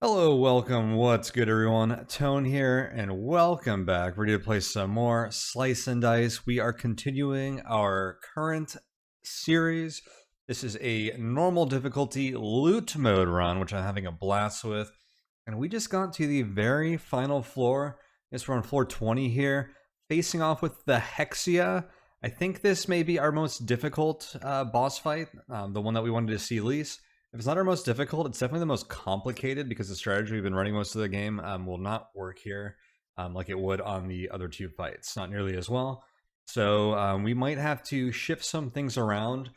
Hello, welcome, what's good everyone? Tone here, and welcome back. Ready to play some more Slice and Dice. We are continuing our current series. This is a normal difficulty loot mode run, which I'm having a blast with. And we just got to the very final floor. I guess we're on floor 20 here, facing off with the Hexia. I think this may be our most difficult boss fight, the one that we wanted to see least. If it's not our most difficult, it's definitely the most complicated because the strategy we've been running most of the game will not work here like it would on the other two fights. Not nearly as well. So we might have to shift some things around.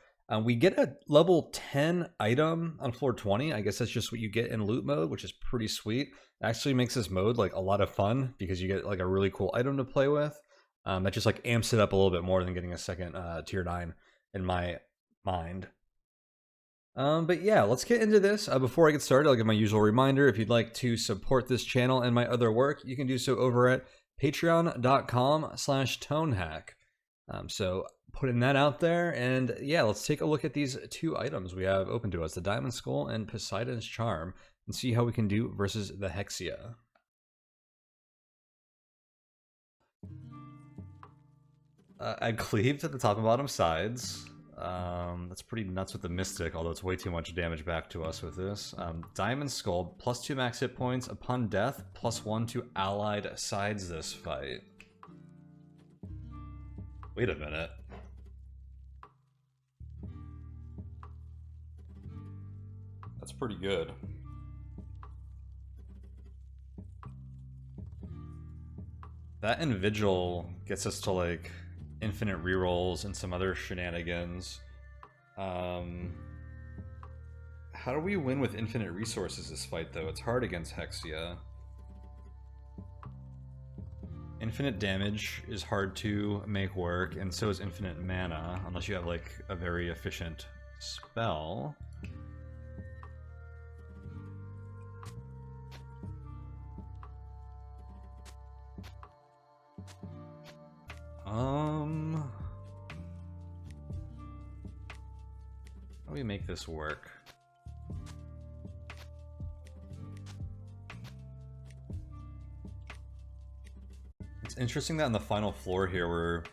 We get a level 10 item on floor 20. I guess that's just what you get in loot mode, which is pretty sweet. It actually makes this mode like a lot of fun because you get like a really cool item to play with. That just like amps it up a little bit more than getting a second tier 9 in my mind. But yeah, let's get into this. Before I get started, I'll give my usual reminder. If you'd like to support this channel and my other work, you can do so over at patreon.com/tonehack. So putting that out there, and yeah, let's take a look at these two items we have open to us, the Diamond Skull and Poseidon's Charm, and see how we can do versus the Hexia. I cleaved at the top and bottom sides. That's pretty nuts with the Mystic, although it's way too much damage back to us with this. Diamond Skull, +2 max hit points. Upon death, +1 to allied sides this fight. Wait a minute. That's pretty good. That and Vigil gets us to like infinite rerolls and some other shenanigans. How do we win with infinite resources this fight though? It's hard against Hexia. Infinite damage is hard to make work, and so is infinite mana, unless you have like a very efficient spell. How do we make this work? It's interesting that on the final floor here we're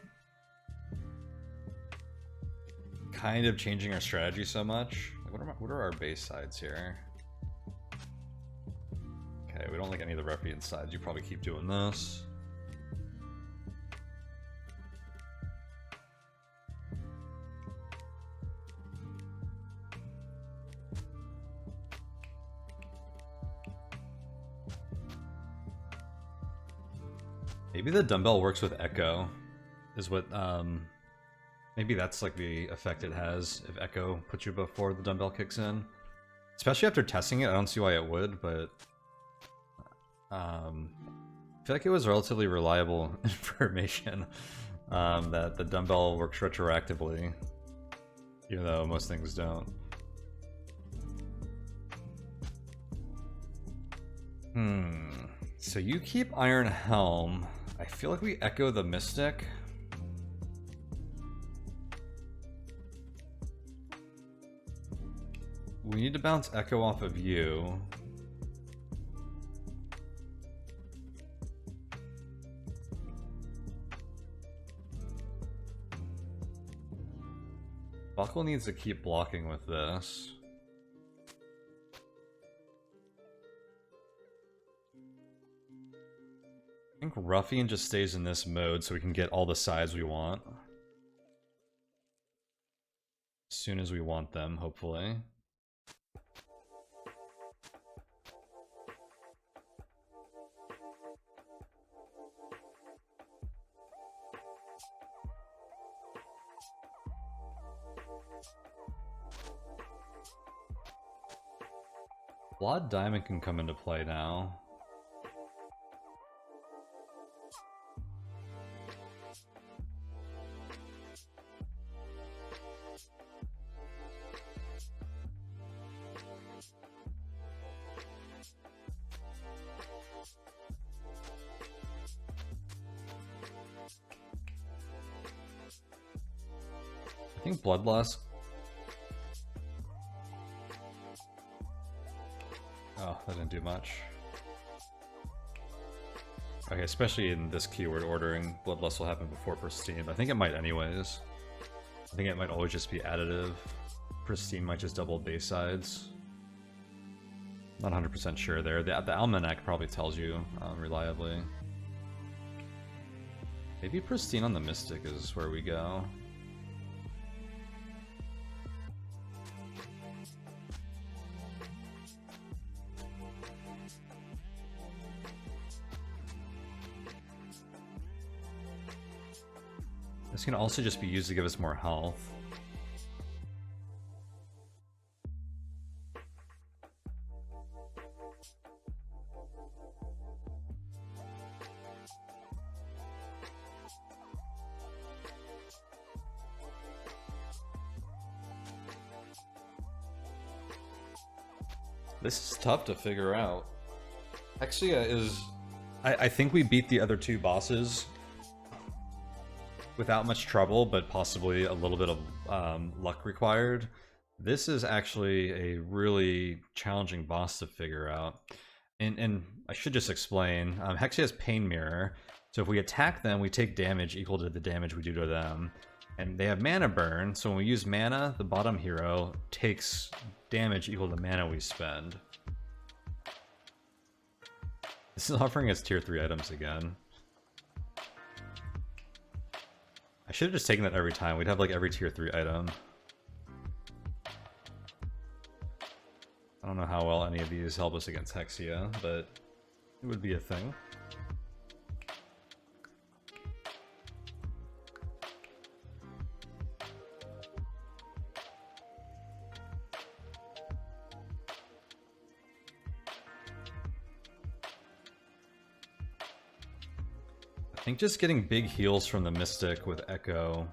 kind of changing our strategy so much. Like, what are our base sides here? Okay, we don't like any of the ruffian sides. You probably keep doing this. Maybe the dumbbell works with Echo, is what, maybe that's like the effect it has if Echo puts you before the dumbbell kicks in. Especially after testing it, I don't see why it would, but I feel like it was relatively reliable information that the dumbbell works retroactively, even though most things don't. So you keep Iron Helm. I feel like we echo the Mystic. We need to bounce Echo off of you. Buckle needs to keep blocking with this. I think Ruffian just stays in this mode so we can get all the sides we want. As soon as we want them, hopefully. Blood Diamond can come into play now. I think Bloodlust. Oh, that didn't do much. Okay, especially in this keyword ordering, Bloodlust will happen before Pristine. I think it might anyways. I think it might always just be additive. Pristine might just double base sides. Not 100% sure there. The Almanac probably tells you reliably. Maybe Pristine on the Mystic is where we go. This can also just be used to give us more health. This is tough to figure out. Hexia is... I think we beat the other two bosses without much trouble, but possibly a little bit of luck required. This is actually a really challenging boss to figure out. And I should just explain, Hexia has Pain Mirror, so if we attack them, we take damage equal to the damage we do to them. And they have mana burn, so when we use mana, the bottom hero takes damage equal to the mana we spend. This is offering us tier 3 items again. I should have just taken that every time. We'd have like every tier 3 item. I don't know how well any of these help us against Hexia, but it would be a thing. I think just getting big heals from the Mystic with Echo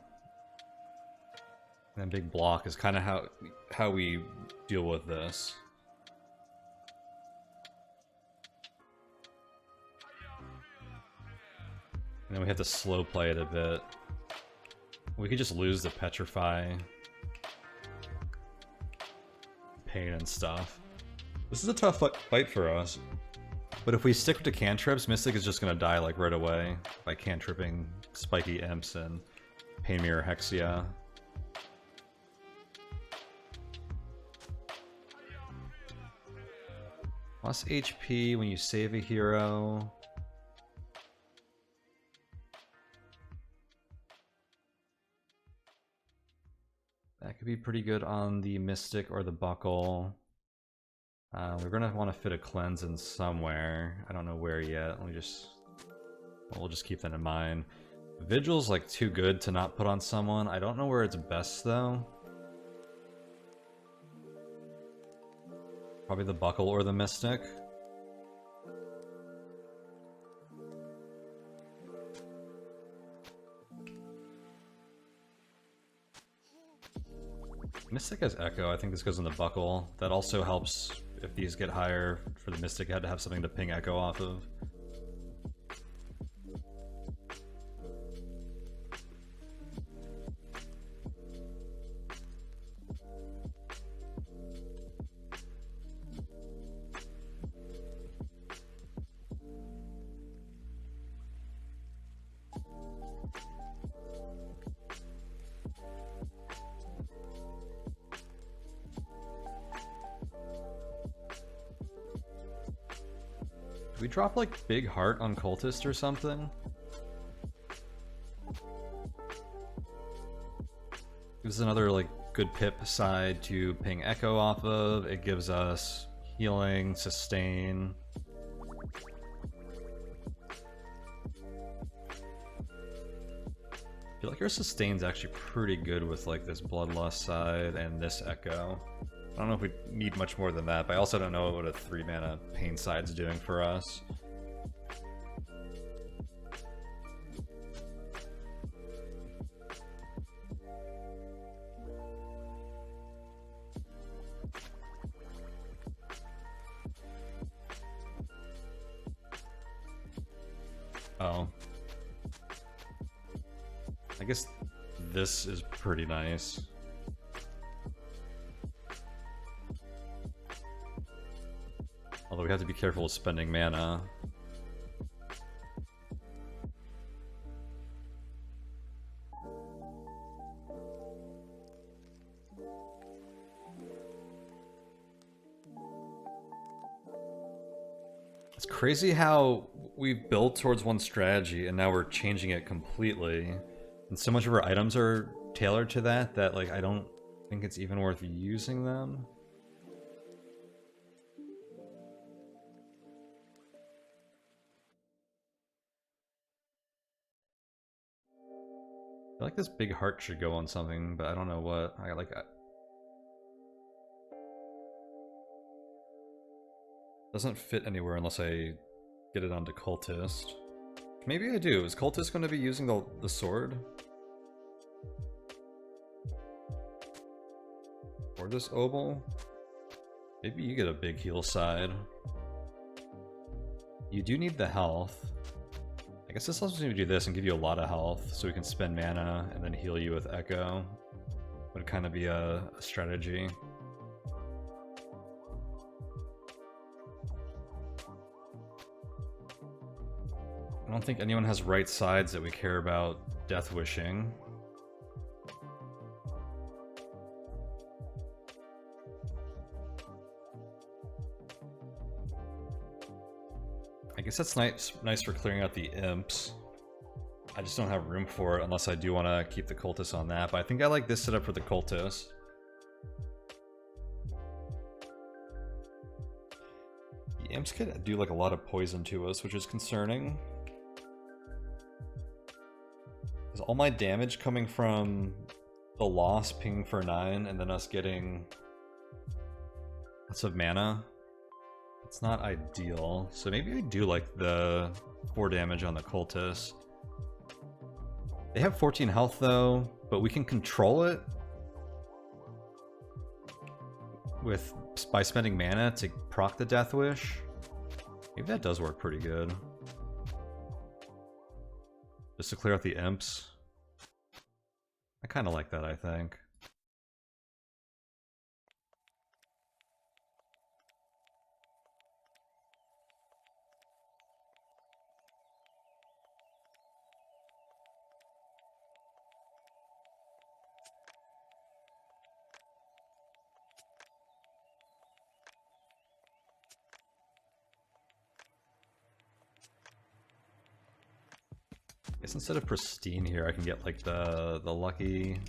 and big block is kind of how we deal with this. And then we have to slow play it a bit. We could just lose the Petrify, Pain and stuff. This is a tough fight for us. But if we stick to cantrips, Mystic is just gonna die like right away by cantripping spiky imps and Pain Mirror Hexia. Plus HP when you save a hero. That could be pretty good on the Mystic or the Buckle. We're gonna want to fit a cleanse in somewhere. I don't know where yet. We'll just keep that in mind. Vigil's like too good to not put on someone. I don't know where it's best though. Probably the Buckle or the Mystic. Mystic has Echo. I think this goes in the Buckle. That also helps if these get higher. For the Mystic, I had to have something to ping Echo off of. We drop like Big Heart on Cultist or something? Gives us another like good pip side to ping Echo off of. It gives us healing, sustain. I feel like our sustain's actually pretty good with like this Bloodlust side and this Echo. I don't know if we need much more than that, but I also don't know what a 3 mana Pain side's doing for us. Oh. I guess this is pretty nice. Although we have to be careful with spending mana. It's crazy how we've built towards one strategy and now we're changing it completely. And so much of our items are tailored to that that like I don't think it's even worth using them. I feel like this big heart should go on something, but I don't know what. I like doesn't fit anywhere unless I get it onto Cultist. Maybe I do. Is Cultist going to be using the sword? Or this Obel? Maybe you get a big heal side. You do need the health. I guess this allows me to do this and give you a lot of health, so we can spend mana and then heal you with Echo. Would kind of be a strategy. I don't think anyone has right sides that we care about death wishing. I guess that's nice for clearing out the imps. I just don't have room for it unless I do want to keep the cultists on that, but I think I like this setup for the cultists. The imps could do like a lot of poison to us, which is concerning. Is all my damage coming from the loss ping for 9 and then us getting lots of mana? It's not ideal, so maybe I do like the 4 damage on the cultists. They have 14 health though, but we can control it by spending mana to proc the Death Wish. Maybe that does work pretty good. Just to clear out the imps. I kind of like that, I think. I guess instead of pristine here, I can get like the lucky.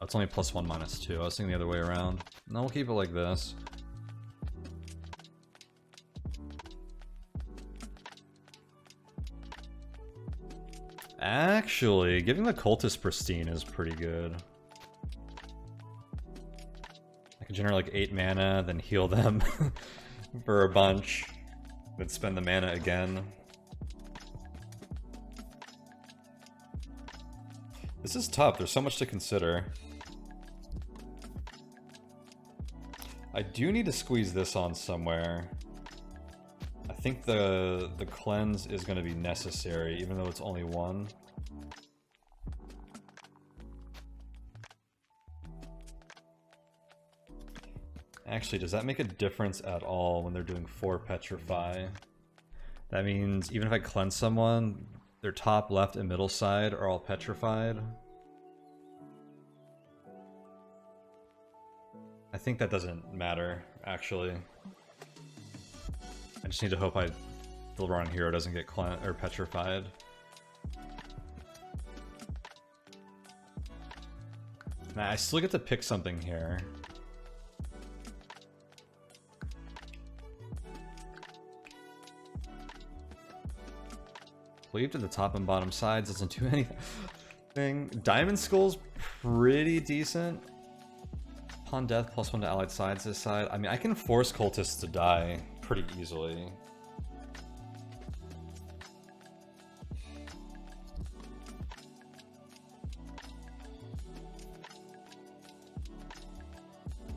Oh, it's only +1 -2. I was thinking the other way around. No, we'll keep it like this. Actually, giving the cultist pristine is pretty good. I can generate like 8 mana, then heal them for a bunch, then spend the mana again. This is tough, there's so much to consider. I do need to squeeze this on somewhere. I think the cleanse is going to be necessary, even though it's only 1. Actually, does that make a difference at all when they're doing 4 petrify? That means even if I cleanse someone, their top, left, and middle side are all petrified. I think that doesn't matter, actually. I just need to hope the wrong hero doesn't get petrified. Nah, I still get to pick something here. Cleave to the top and bottom sides doesn't do anything. Diamond Skull's pretty decent. Upon death, +1 to allied sides this side. I mean, I can force cultists to die pretty easily.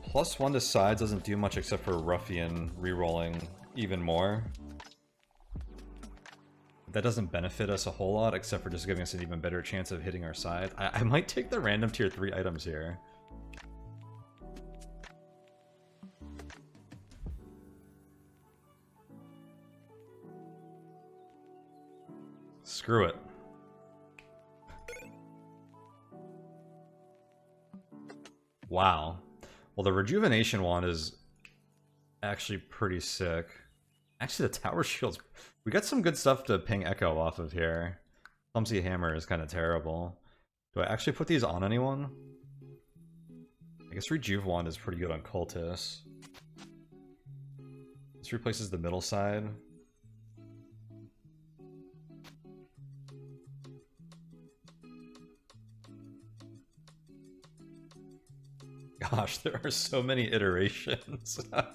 +1 to sides doesn't do much except for Ruffian rerolling even more. That doesn't benefit us a whole lot, except for just giving us an even better chance of hitting our side. I might take the random tier 3 items here. Screw it. Wow. Well, the rejuvenation wand is actually pretty sick. Actually, the tower shields... We got some good stuff to ping Echo off of here. Clumsy hammer is kind of terrible. Do I actually put these on anyone? I guess rejuve wand is pretty good on cultists. This replaces the middle side. Gosh, there are so many iterations. I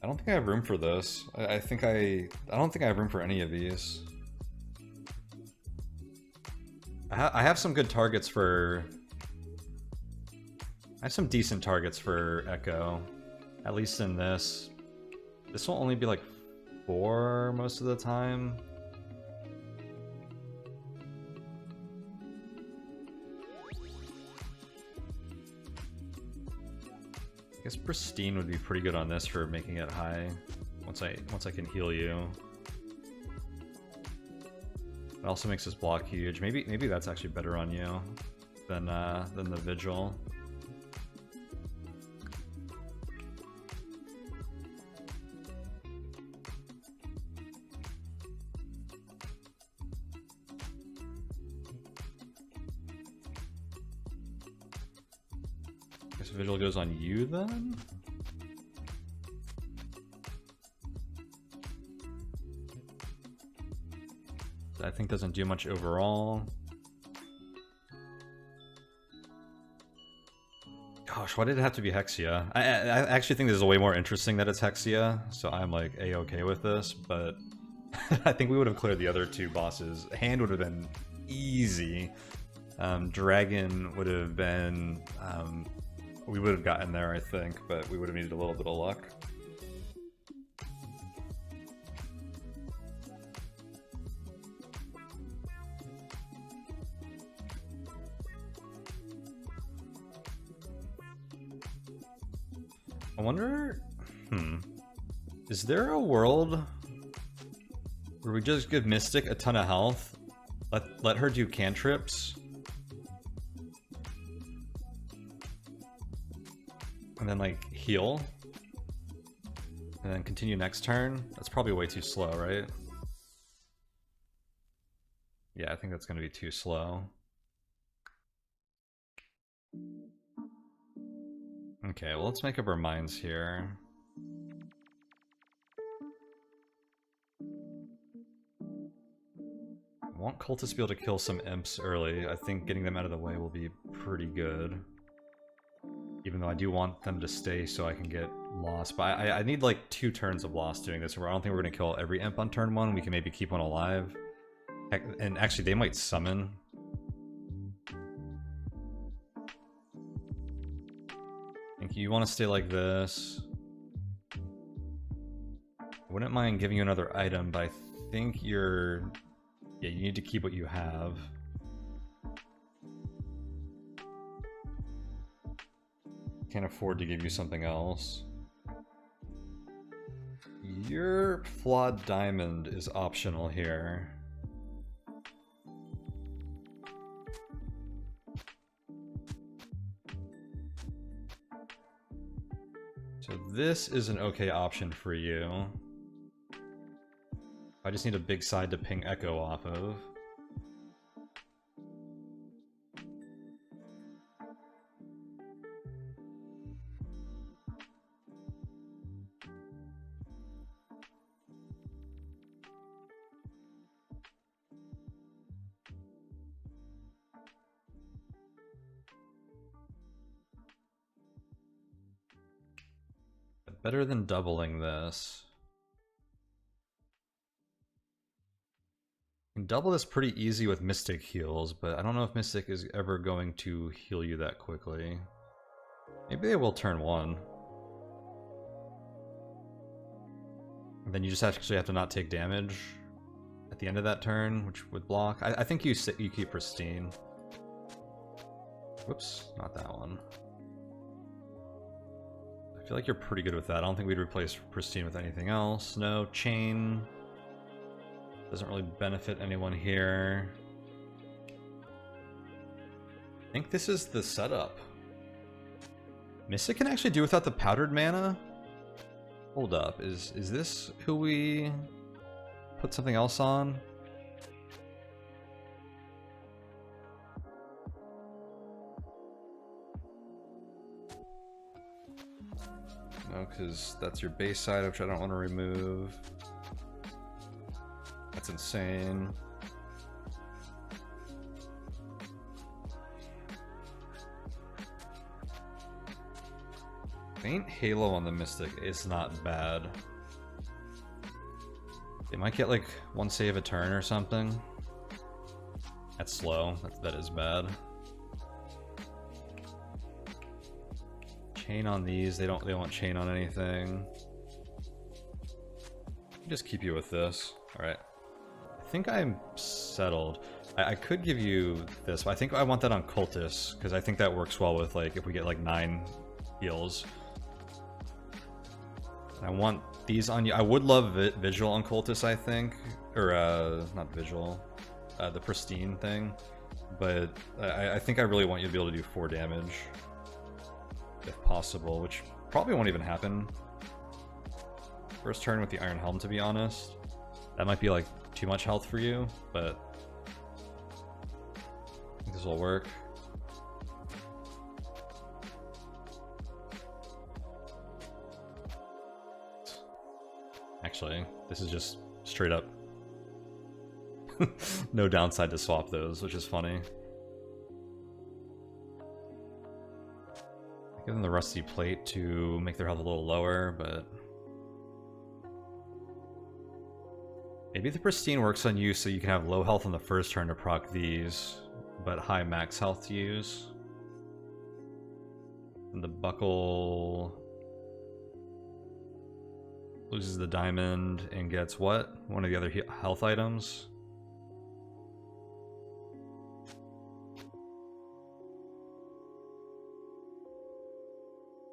don't think I have room for this. I don't think I have room for any of these. I have some good targets for... I have some decent targets for Echo. At least in this. This will only be like 4 most of the time. I guess Pristine would be pretty good on this for making it high. Once I can heal you. It also makes this block huge. Maybe that's actually better on you than the Vigil. Guess Vigil goes on you then? I think doesn't do much overall. Gosh, why did it have to be Hexia? I actually think this is way more interesting that it's Hexia, so I'm like A-okay with this, but I think we would have cleared the other 2 bosses. Hand would have been easy. Dragon would have been... we would have gotten there, I think, but we would have needed a little bit of luck. I wonder... Is there a world where we just give Mystic a ton of health, let her do cantrips, and then like heal, and then continue next turn? That's probably way too slow, right? Yeah, I think that's going to be too slow. Okay, well, let's make up our minds here. I want cultists to be able to kill some imps early. I think getting them out of the way will be pretty good. Even though I do want them to stay so I can get lost. But I need like 2 turns of lost doing this, where I don't think we're going to kill every imp on turn 1. We can maybe keep one alive. Heck, and actually, they might summon. You want to stay like this. I wouldn't mind giving you another item, but I think you're... Yeah, you need to keep what you have. Can't afford to give you something else. Your flawed diamond is optional here. So this is an okay option for you. I just need a big side to ping Echo off of. Better than doubling this. You can double this pretty easy with Mystic heals, but I don't know if Mystic is ever going to heal you that quickly. Maybe they will turn 1. And then you just actually have to not take damage at the end of that turn, which would block. I think you keep Pristine. Whoops, not that one. I feel like you're pretty good with that. I don't think we'd replace Pristine with anything else. No, Chain doesn't really benefit anyone here. I think this is the setup. Mystic can actually do without the powdered mana? Hold up, is this who we put something else on? No, because that's your base side, which I don't want to remove. That's insane. Faint Halo on the Mystic is not bad. They might get like one save a turn or something. That's slow. That is bad. Chain on these. They don't chain on anything. Just keep you with this. All right. I think I'm settled. I could give you this, but I think I want that on Cultist because I think that works well with like if we get like 9 heals. I want these on you. I would love Vigil on Cultist, I think. Or, not Vigil. The Pristine thing. But I think I really want you to be able to do 4 damage. If possible, which probably won't even happen. First turn with the Iron Helm, to be honest. That might be, like, too much health for you, but I think this will work. Actually, this is just straight up no downside to swap those, which is funny. Give them the Rusty Plate to make their health a little lower, but maybe the Pristine works on you so you can have low health on the first turn to proc these, but high max health to use. And the Buckle loses the diamond and gets what? One of the other health items.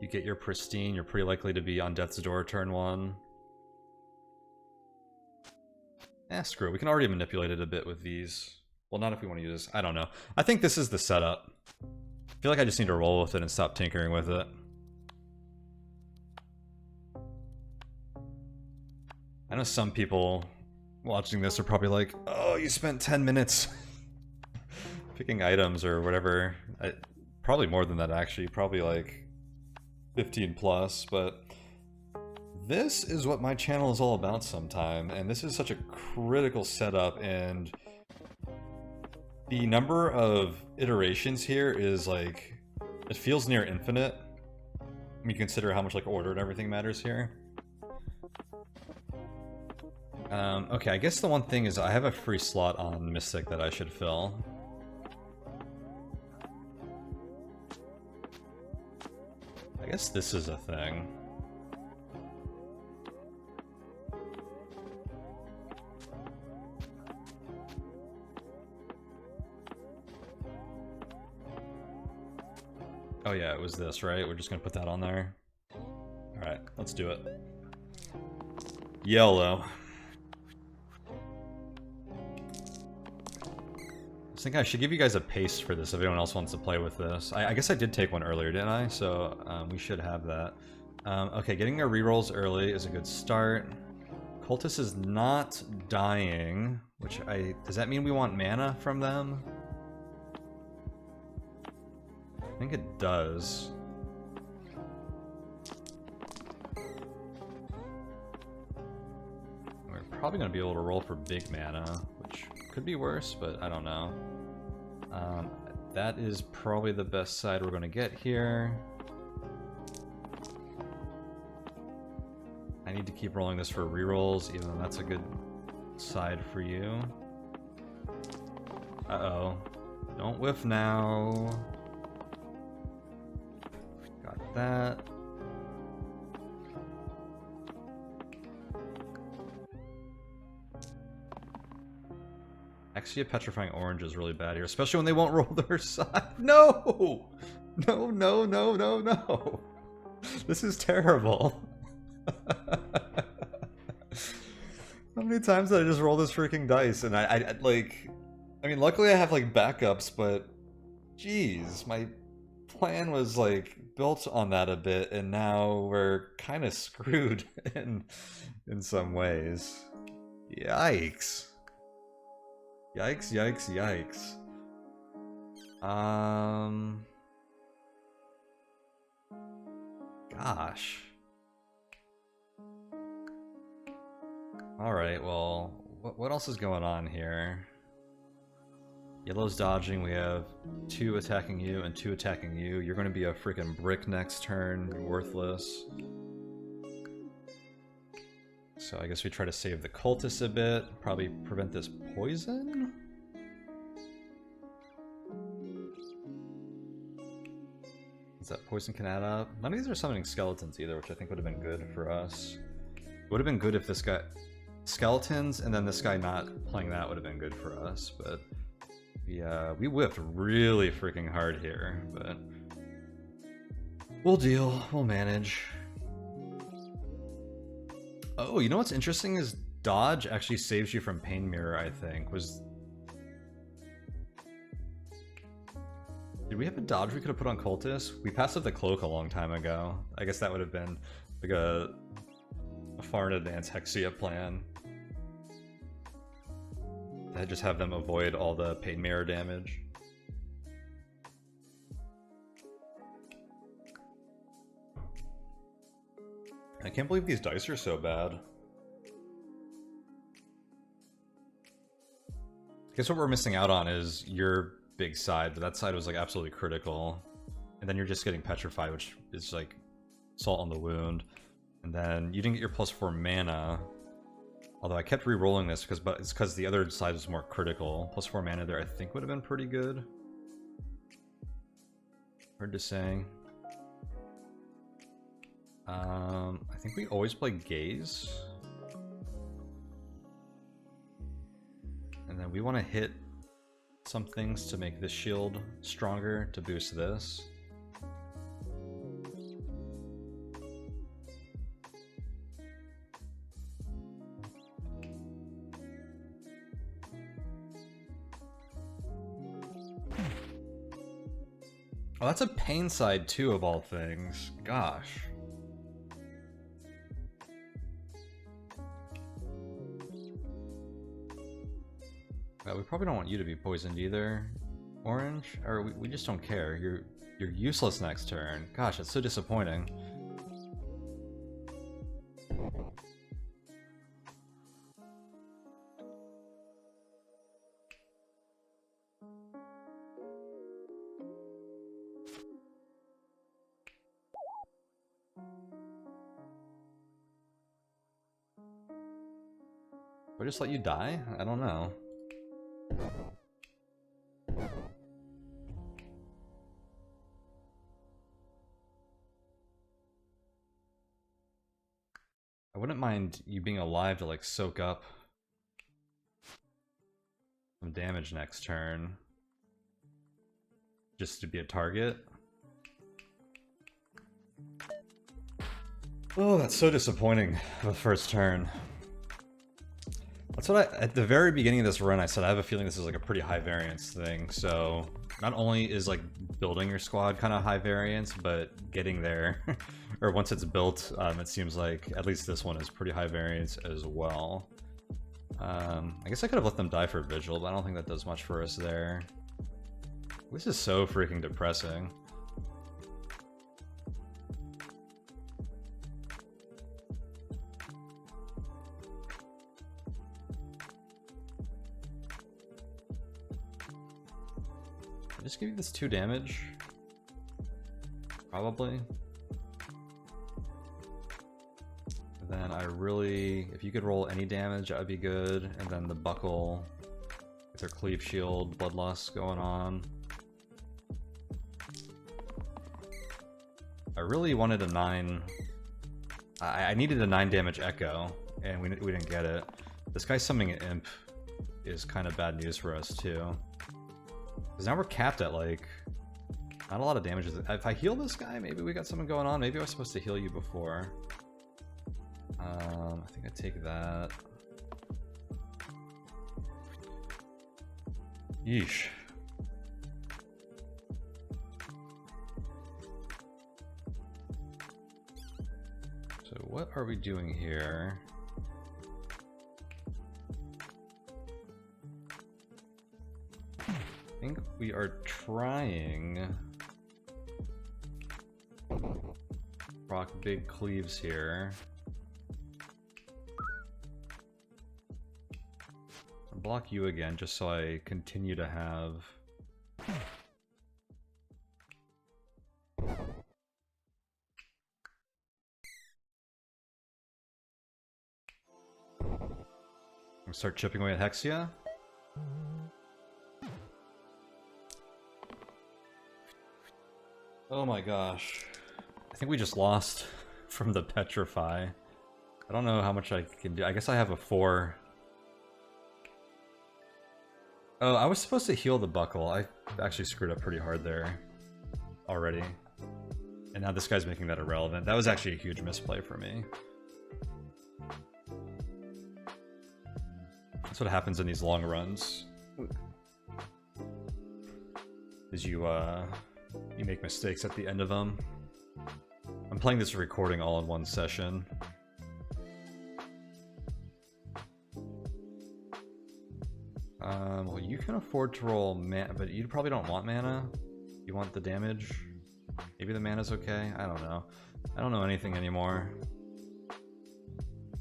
You get your Pristine, you're pretty likely to be on Death's Door turn 1. Screw it. We can already manipulate it a bit with these. Well, not if we want to use this. I don't know. I think this is the setup. I feel like I just need to roll with it and stop tinkering with it. I know some people watching this are probably like, oh, you spent 10 minutes picking items or whatever. Probably more than that, actually. Probably like 15 plus, but this is what my channel is all about sometime, and this is such a critical setup, and the number of iterations here is like, it feels near infinite when you consider how much like order and everything matters here. Okay, I guess the one thing is I have a free slot on Mystic that I should fill. I guess this is a thing. Oh yeah, it was this, right? We're just gonna put that on there. Alright, let's do it. YOLO. I think I should give you guys a paste for this if anyone else wants to play with this. I guess I did take one earlier, didn't I? So we should have that. Okay, getting our rerolls early is a good start. Cultist is not dying, which does that mean we want mana from them? I think it does. We're probably going to be able to roll for big mana, which could be worse, but I don't know. That is probably the best side we're going to get here. I need to keep rolling this for rerolls, even though that's a good side for you. Uh-oh. Don't whiff now. Got that. Hexia Petrifying Orange is really bad here, especially when they won't roll their side. No! No, no, no, no, no! This is terrible. How many times did I just roll this freaking dice? And I mean, luckily I have like backups, but jeez, my plan was like built on that a bit, and now we're kind of screwed in some ways. Yikes. Yikes, yikes, yikes. Gosh. Alright, well, what else is going on here? Yellow's dodging, we have 2 attacking you and 2 attacking you. You're going to be a freaking brick next turn, you're worthless. So I guess we try to save the cultists a bit, probably prevent this poison? Is that poison can add up? None of these are summoning skeletons either, which I think would have been good for us. It would have been good if this guy... Skeletons, and then this guy not playing that would have been good for us, but... Yeah, we whipped really freaking hard here, but... We'll deal, we'll manage. Oh, you know what's interesting is dodge actually saves you from Pain Mirror, I think. Did we have a dodge we could have put on Cultist? We passed up the cloak a long time ago. I guess that would have been like a far in advance Hexia plan. I'd just have them avoid all the Pain Mirror damage. I can't believe these dice are so bad. I guess what we're missing out on is your big side, but that side was like absolutely critical. And then you're just getting petrified, which is like salt on the wound. And then you didn't get your +4 mana. Although I kept re-rolling this but it's because the other side was more critical. +4 mana there I think would have been pretty good. Hard to say. I think we always play Gaze. And then we want to hit some things to make this shield stronger to boost this. Oh, that's a pain side too, of all things. Gosh. We probably don't want you to be poisoned either, Orange. Or we just don't care. You're useless next turn. Gosh, that's so disappointing. Would I just let you die? I don't know. I wouldn't mind you being alive to like soak up some damage next turn. Just to be a target. Oh, that's so disappointing the first turn. That's what at the very beginning of this run I said I have a feeling this is like a pretty high variance thing, so not only is like building your squad kind of high variance, but getting there, or once it's built, it seems like at least this one is pretty high variance as well. I guess I could have let them die for Vigil, but I don't think that does much for us there. This is so freaking depressing. Just give you this 2 damage. Probably. Then I really... If you could roll any damage, that would be good. And then the buckle with their cleave shield, bloodlust going on. I really wanted a 9... I needed a 9 damage echo, and we didn't get it. This guy's summoning an imp. is kind of bad news for us too. Because now we're capped at like not a lot of damage. If I heal this guy, maybe we got something going on. Maybe I was supposed to heal you before. I think I take that. Yeesh. So what are we doing here? I think we are trying rock big cleaves here. I'll block you again just so I continue to have start chipping away at Hexia. Oh my gosh. I think we just lost from the Petrify. I don't know how much I can do. I guess I have a 4. Oh, I was supposed to heal the buckle. I actually screwed up pretty hard there already. And now this guy's making that irrelevant. That was actually a huge misplay for me. That's what happens in these long runs. Is you make mistakes at the end of them. I'm playing this recording all in one session. Well, you can afford to roll mana, but you probably don't want mana. You want the damage. Maybe the mana's okay. I don't know. I don't know anything anymore.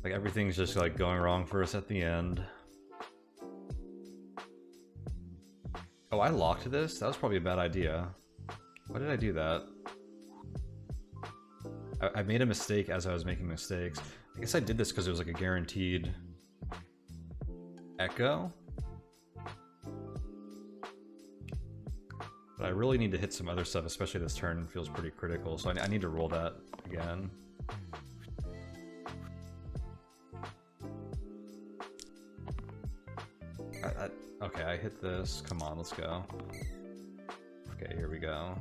Like everything's just like going wrong for us at the end. Oh, I locked this? That was probably a bad idea. Why did I do that? I made a mistake as I was making mistakes. I guess I did this because it was like a guaranteed echo. But I really need to hit some other stuff, especially this turn feels pretty critical, so I need to roll that again. Okay, I hit this. Come on, let's go. Okay, here we go.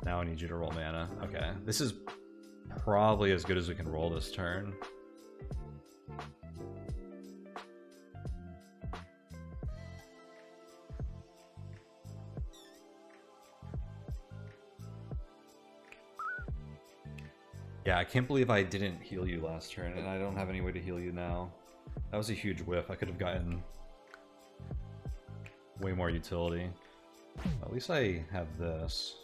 Now I need you to roll mana. Okay, this is probably as good as we can roll this turn. Yeah, I can't believe I didn't heal you last turn, and I don't have any way to heal you now. That was a huge whiff. I could have gotten way more utility. At least I have this.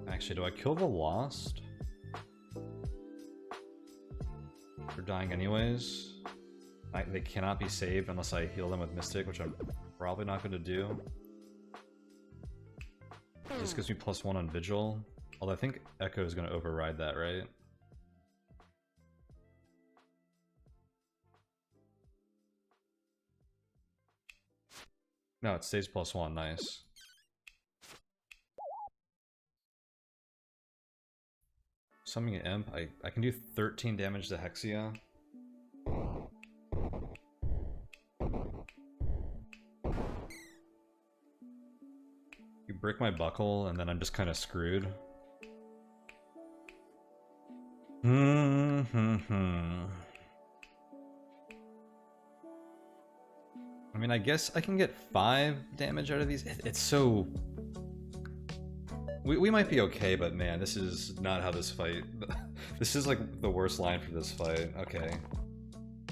Actually, do I kill the Lost? They're dying anyways. They cannot be saved unless I heal them with Mystic, which I'm probably not going to do. Just gives me +1 on Vigil. Although I think Echo is going to override that, right? No, it stays +1, nice. Summoning an Imp, I can do 13 damage to Hexia. You break my buckle, and then I'm just kind of screwed. I mean, I guess I can get 5 damage out of these. It's so... We might be okay, but man, this is not how this fight... This is like the worst line for this fight. Okay.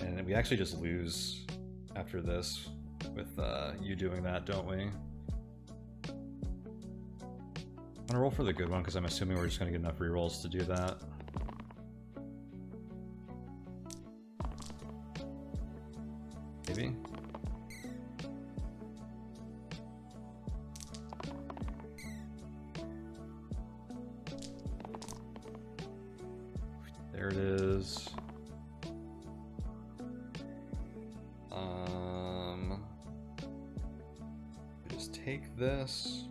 And we actually just lose after this with you doing that, don't we? I'm gonna roll for the good one because I'm assuming we're just gonna get enough rerolls to do that. Maybe? There it is. take this.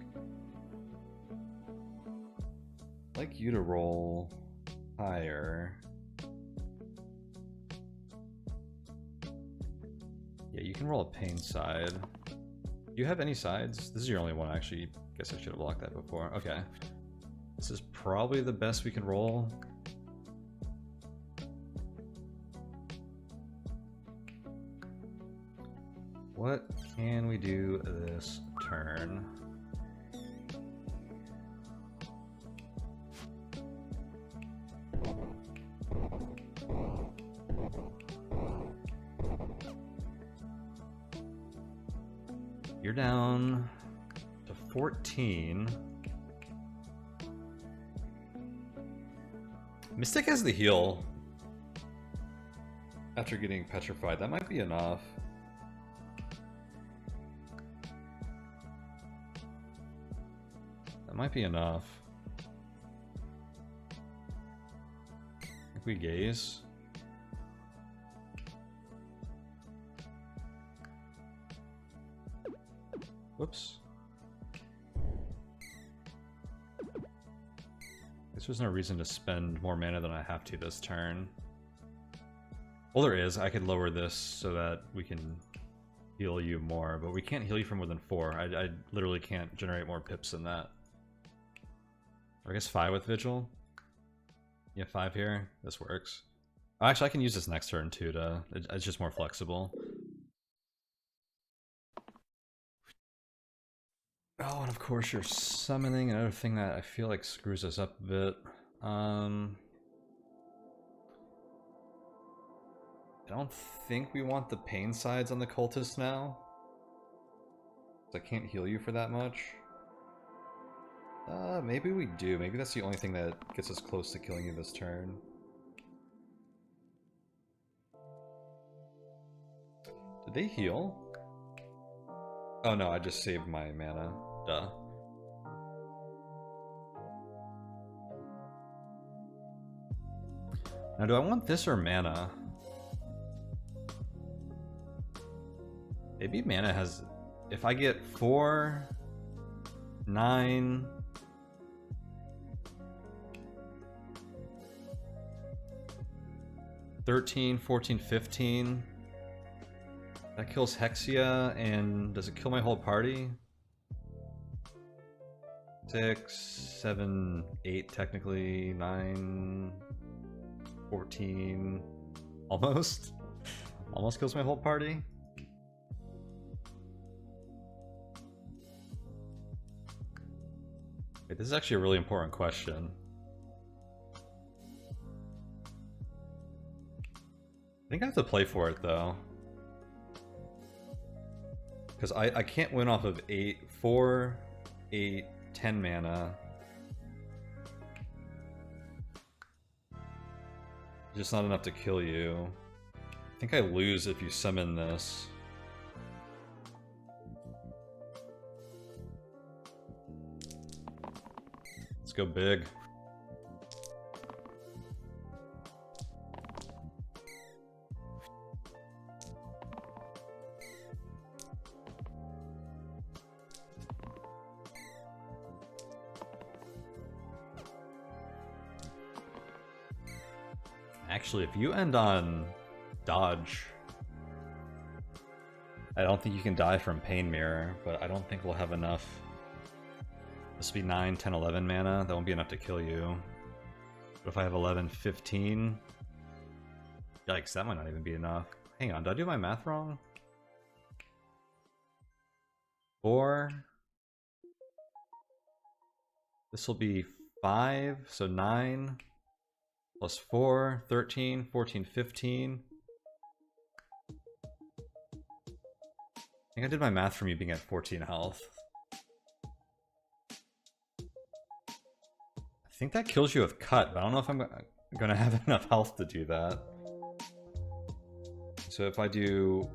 I'd like you to roll higher. Yeah, you can roll a pain side. Do you have any sides? This is your only one, actually. Guess I should have blocked that before. Okay. This is probably the best we can roll. What can we do this turn? You're down to 14. Mystic has the heal. After getting petrified, that might be enough. That might be enough. If we gaze. Whoops. There's no reason to spend more mana than I have to this turn. Well, there is. I could lower this so that we can heal you more, but we can't heal you for more than 4. I literally can't generate more pips than that. Or I guess 5 with Vigil. Yeah, 5 here. This works. Oh, actually, I can use this next turn too. It's just more flexible. Oh, and of course you're summoning, another thing that I feel like screws us up a bit. I don't think we want the pain sides on the cultist now. I can't heal you for that much. Maybe we do. Maybe that's the only thing that gets us close to killing you this turn. Did they heal? Oh no, I just saved my mana. Duh. Now, do I want this or mana? Maybe mana has... If I get 4, 9... 13, 14, 15... That kills Hexia, and does it kill my whole party? 6, 7, 8 technically, 9, 14, almost? Almost kills my whole party? Wait, this is actually a really important question. I think I have to play for it though. Because I can't win off of 4, 8, 10 mana. Just not enough to kill you. I think I lose if you summon this. Let's go big. Actually, if you end on dodge, I don't think you can die from Pain Mirror, but I don't think we'll have enough. This will be 9, 10, 11 mana. That won't be enough to kill you. But if I have 11, 15... Yikes, that might not even be enough. Hang on, did I do my math wrong? 4... This will be 5, so 9... Plus 4, 13, 14, 15. I think I did my math from you being at 14 health. I think that kills you with cut, but I don't know if I'm gonna have enough health to do that. So if I do...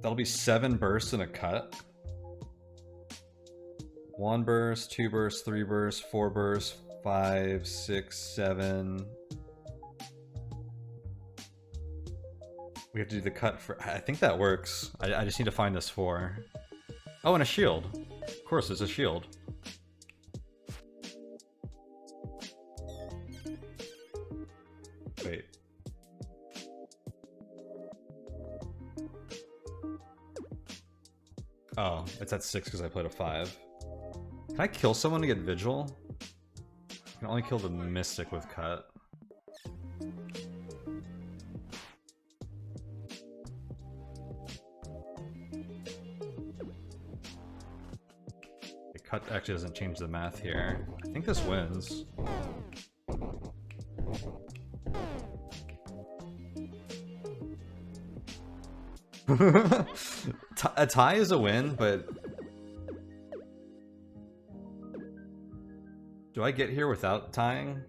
That'll be 7 bursts in a cut. 1 burst, 2 bursts, 3 bursts, 4 bursts, 5, 6, 7. We have to do the cut for... I think that works. I just need to find this 4. Oh, and a shield. Of course, there's a shield. Wait. Oh, it's at 6 because I played a 5. Can I kill someone to get Vigil? I can only kill the Mystic with Cut. The Cut actually doesn't change the math here. I think this wins. A tie is a win, but do I get here without tying?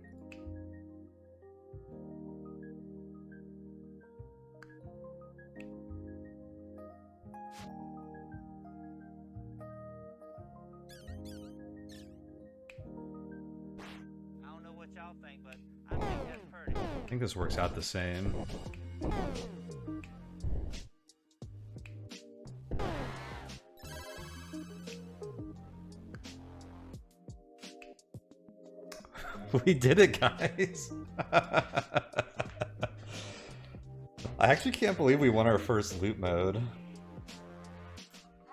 I don't know what y'all think, but I think that's pretty. I think this works out the same. We did it, guys! I actually can't believe we won our first loot mode.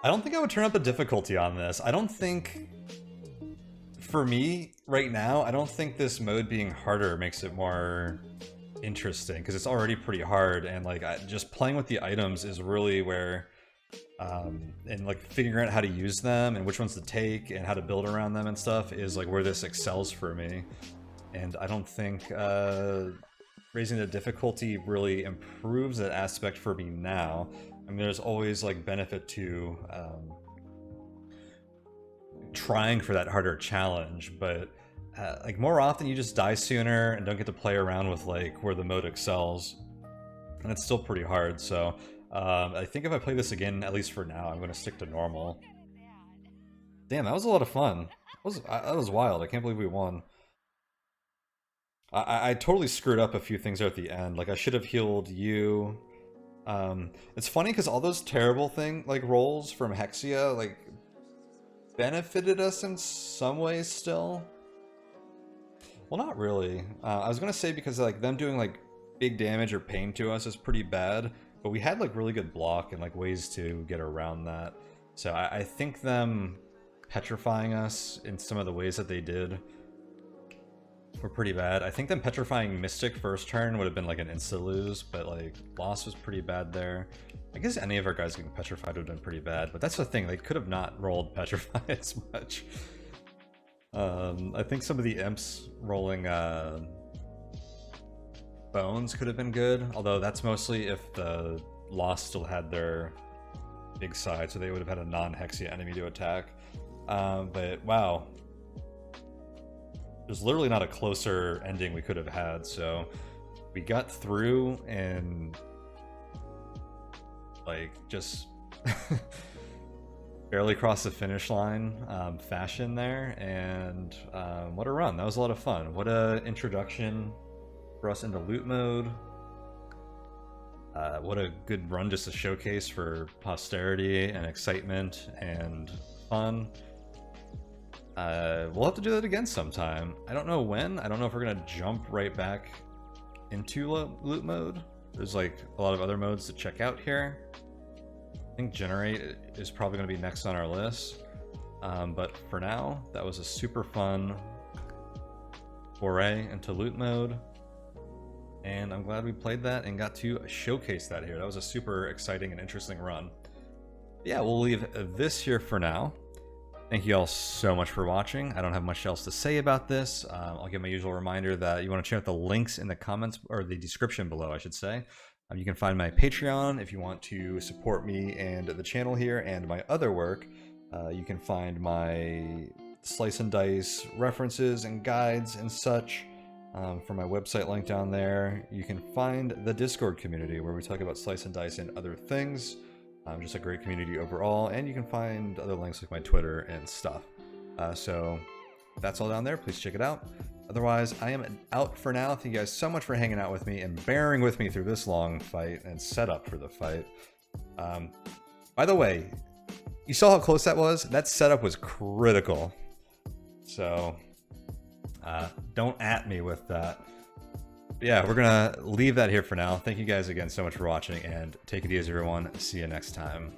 I don't think I would turn up the difficulty on this. I don't think... For me, right now, I don't think this mode being harder makes it more interesting, because it's already pretty hard, and like just playing with the items is really where... and like figuring out how to use them and which ones to take and how to build around them and stuff is like where this excels for me. And I don't think raising the difficulty really improves that aspect for me now. I mean, there's always like benefit to trying for that harder challenge, but like more often you just die sooner and don't get to play around with like where the mode excels, and it's still pretty hard. So I think if I play this again, at least for now, I'm going to stick to normal. Damn, that was a lot of fun. That was wild. I can't believe we won. I totally screwed up a few things there at the end. Like, I should have healed you. It's funny because all those terrible rolls from Hexia, like, benefited us in some ways still. Well, not really. I was going to say because, like, them doing, like, big damage or pain to us is pretty bad. But we had, like, really good block and, like, ways to get around that. So I think them petrifying us in some of the ways that they did were pretty bad. I think them petrifying Mystic first turn would have been, like, an insta-lose, but, like, loss was pretty bad there. I guess any of our guys getting petrified would have been pretty bad, but that's the thing. They could have not rolled petrify as much. I think some of the imps rolling bones could have been good, although that's mostly if the lost still had their big side, so they would have had a non-Hexia enemy to attack. But wow, there's literally not a closer ending we could have had, so we got through and like just barely crossed the finish line fashion there, and what a run. That was a lot of fun. What a introduction for us into loot mode. What a good run just to showcase for posterity and excitement and fun. We'll have to do that again sometime. I don't know when. I don't know if we're gonna jump right back into loot mode. There's like a lot of other modes to check out here. I think Generate is probably going to be next on our list. But for now, that was a super fun foray into loot mode. And I'm glad we played that and got to showcase that here. That was a super exciting and interesting run. Yeah, we'll leave this here for now. Thank you all so much for watching. I don't have much else to say about this. I'll give my usual reminder that you want to check out the links in the comments, or the description below, I should say. You can find my Patreon if you want to support me and the channel here and my other work. You can find my Slice and Dice references and guides and such from my website link down there. You can find the Discord community where we talk about Slice and Dice and other things. Just a great community overall, and you can find other links like my Twitter and stuff. So that's all down there. Please check it out. Otherwise, I am out for now. Thank you guys so much for hanging out with me and bearing with me through this long fight and setup for the fight. By the way, you saw how close that was? That setup was critical. So don't at me with that. But yeah, we're gonna leave that here for now. Thank you guys again so much for watching, and take it easy, everyone. See you next time.